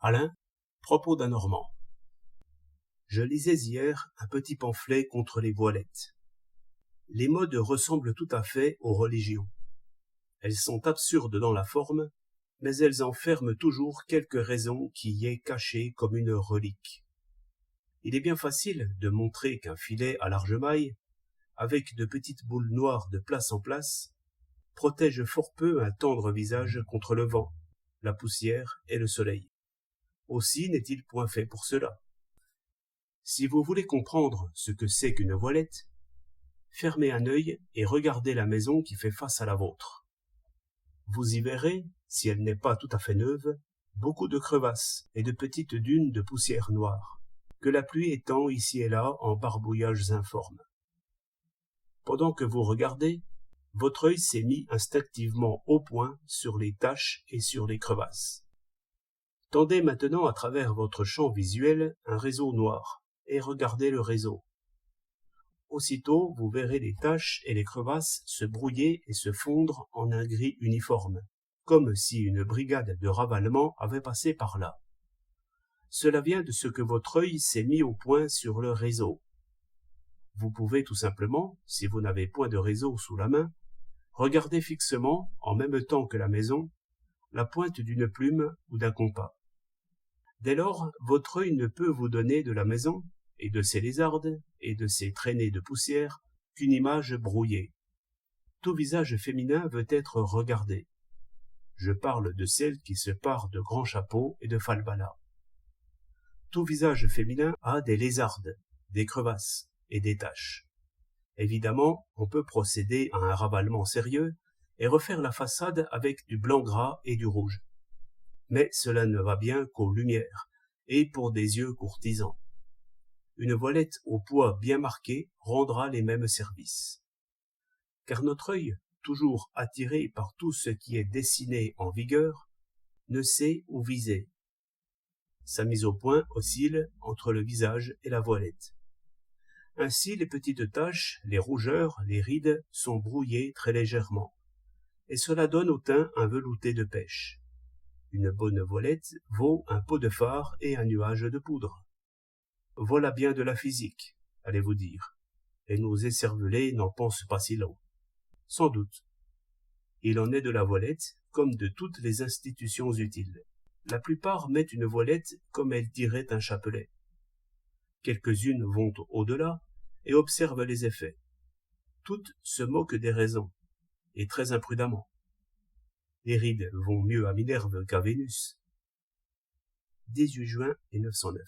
Alain, propos d'un Normand. Je lisais hier un petit pamphlet contre les voilettes. Les modes ressemblent tout à fait aux religions. Elles sont absurdes dans la forme, mais elles enferment toujours quelque raison qui y est cachée comme une relique. Il est bien facile de montrer qu'un filet à large maille, avec de petites boules noires de place en place, protège fort peu un tendre visage contre le vent, la poussière et le soleil. Aussi n'est-il point fait pour cela. Si vous voulez comprendre ce que c'est qu'une voilette, fermez un œil et regardez la maison qui fait face à la vôtre. Vous y verrez, si elle n'est pas tout à fait neuve, beaucoup de crevasses et de petites dunes de poussière noire, que la pluie étend ici et là en barbouillages informes. Pendant que vous regardez, votre œil s'est mis instinctivement au point sur les taches et sur les crevasses. Tendez maintenant à travers votre champ visuel un réseau noir, et regardez le réseau. Aussitôt, vous verrez les taches et les crevasses se brouiller et se fondre en un gris uniforme, comme si une brigade de ravalement avait passé par là. Cela vient de ce que votre œil s'est mis au point sur le réseau. Vous pouvez tout simplement, si vous n'avez point de réseau sous la main, regarder fixement, en même temps que la maison, la pointe d'une plume ou d'un compas. Dès lors, votre œil ne peut vous donner de la maison, et de ses lézardes, et de ses traînées de poussière, qu'une image brouillée. Tout visage féminin veut être regardé. Je parle de celles qui se parent de grands chapeaux et de falbalas. Tout visage féminin a des lézardes, des crevasses et des taches. Évidemment, on peut procéder à un ravalement sérieux et refaire la façade avec du blanc gras et du rouge. Mais cela ne va bien qu'aux lumières, et pour des yeux courtisans. Une voilette au poids bien marqué rendra les mêmes services. Car notre œil, toujours attiré par tout ce qui est dessiné en vigueur, ne sait où viser. Sa mise au point oscille entre le visage et la voilette. Ainsi les petites taches, les rougeurs, les rides sont brouillées très légèrement, et cela donne au teint un velouté de pêche. Une bonne voilette vaut un pot de fard et un nuage de poudre. Voilà bien de la physique, allez-vous dire, et nos écervelés n'en pensent pas si long. Sans doute. Il en est de la voilette comme de toutes les institutions utiles. La plupart mettent une voilette comme elles tireraient un chapelet. Quelques-unes vont au-delà et observent les effets. Toutes se moquent des raisons, et très imprudemment. Les rides vont mieux à Minerve qu'à Vénus. 18 juin 1909.